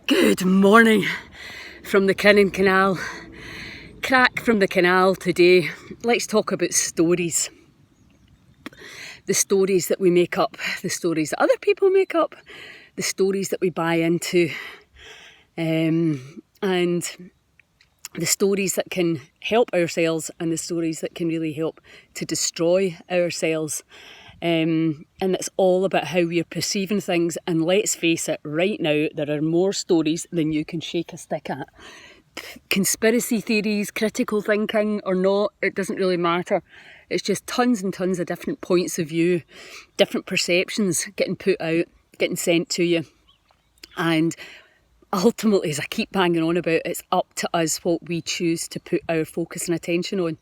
Good morning from the canal. Craic from the canal today. Let's talk about stories. The stories that we make up, the stories that other people make up, the stories that we buy into, and the stories that can help ourselves and the stories that can really help to destroy ourselves. And it's all about how we're perceiving things. And let's face it, right now, there are more stories than you can shake a stick at. Conspiracy theories, critical thinking or not, it doesn't really matter. It's just tons and tons of different points of view, different perceptions getting put out, getting sent to you. And ultimately, as I keep banging on about, it's up to us what we choose to put our focus and attention on,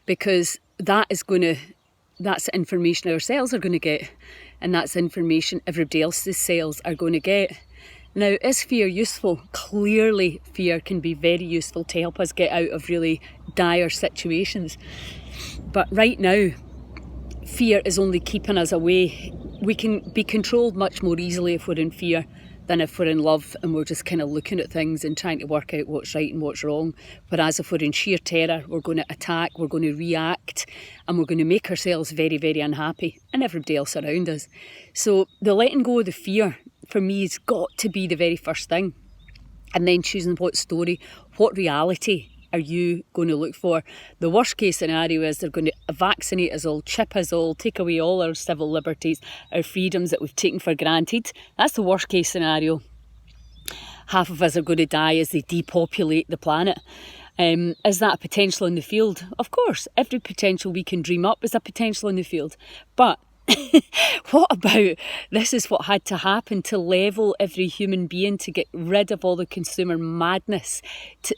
because that's the information our cells are going to get, and that's information everybody else's cells are going to get. Now, is fear useful? Clearly, fear can be very useful to help us get out of really dire situations. But right now, fear is only keeping us away. We can be controlled much more easily if we're in fear than if we're in love and we're just kind of looking at things and trying to work out what's right and what's wrong. Whereas if we're in sheer terror, we're going to attack, we're going to react, and we're going to make ourselves very, very unhappy and everybody else around us. So the letting go of the fear, for me, has got to be the very first thing. And then choosing what story, what reality are you going to look for? The worst case scenario is they're going to vaccinate us all, chip us all, take away all our civil liberties, our freedoms that we've taken for granted. That's the worst case scenario. Half of us are going to die as they depopulate the planet. Is that a potential in the field? Of course, every potential we can dream up is a potential in the field. But what about this is what had to happen to level every human being, to get rid of all the consumer madness,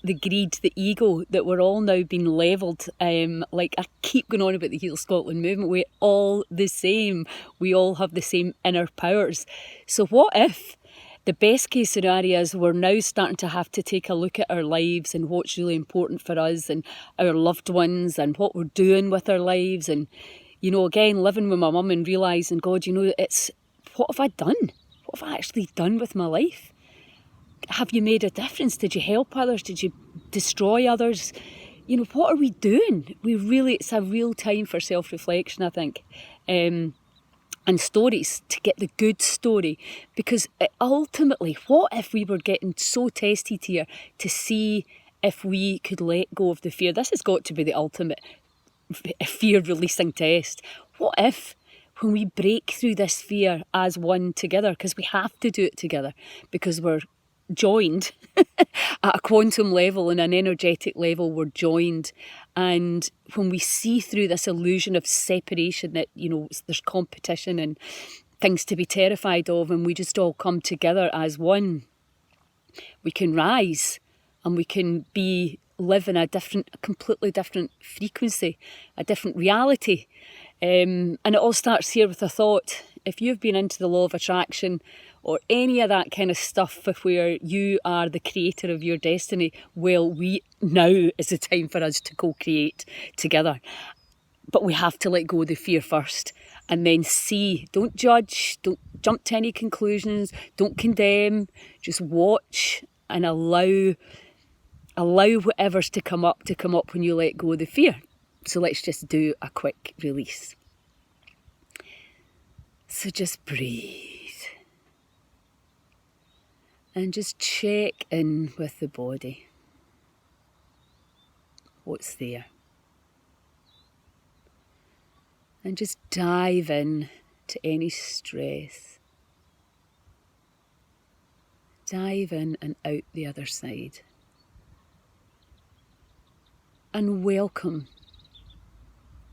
the greed, the ego, that we're all now being levelled. Like I keep going on about the Heal Scotland movement, we're all the same. We all have the same inner powers. So what if the best case scenario is we're now starting to have to take a look at our lives and what's really important for us and our loved ones and what we're doing with our lives, and you know, again, living with my mum and realising, God, you know, it's, what have I done? What have I actually done with my life? Have you made a difference? Did you help others? Did you destroy others? You know, what are we doing? It's a real time for self-reflection, I think. And stories, to get the good story. Because ultimately, what if we were getting so tested here to see if we could let go of the fear? This has got to be the ultimate fear releasing test. What if when we break through this fear as one together, because we have to do it together, because we're joined at a quantum level and an energetic level, we're joined. And when we see through this illusion of separation, that, you know, there's competition and things to be terrified of, and we just all come together as one, we can rise and we can live in a completely different frequency, a different reality. And it all starts here with a thought. If you've been into the law of attraction or any of that kind of stuff where you are the creator of your destiny, well, now is the time for us to co-create together. But we have to let go of the fear first and then see. Don't judge, don't jump to any conclusions, don't condemn, just watch and allow whatever's to come up when you let go of the fear. So let's just do a quick release. So just breathe. And just check in with the body. What's there? And just dive in to any stress. Dive in and out the other side. And welcome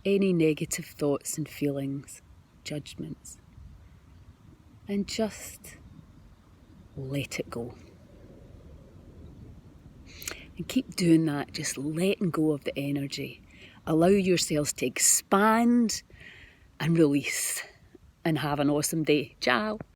any negative thoughts and feelings, judgments, and just let it go. And keep doing that, just letting go of the energy. Allow yourselves to expand and release, and have an awesome day. Ciao.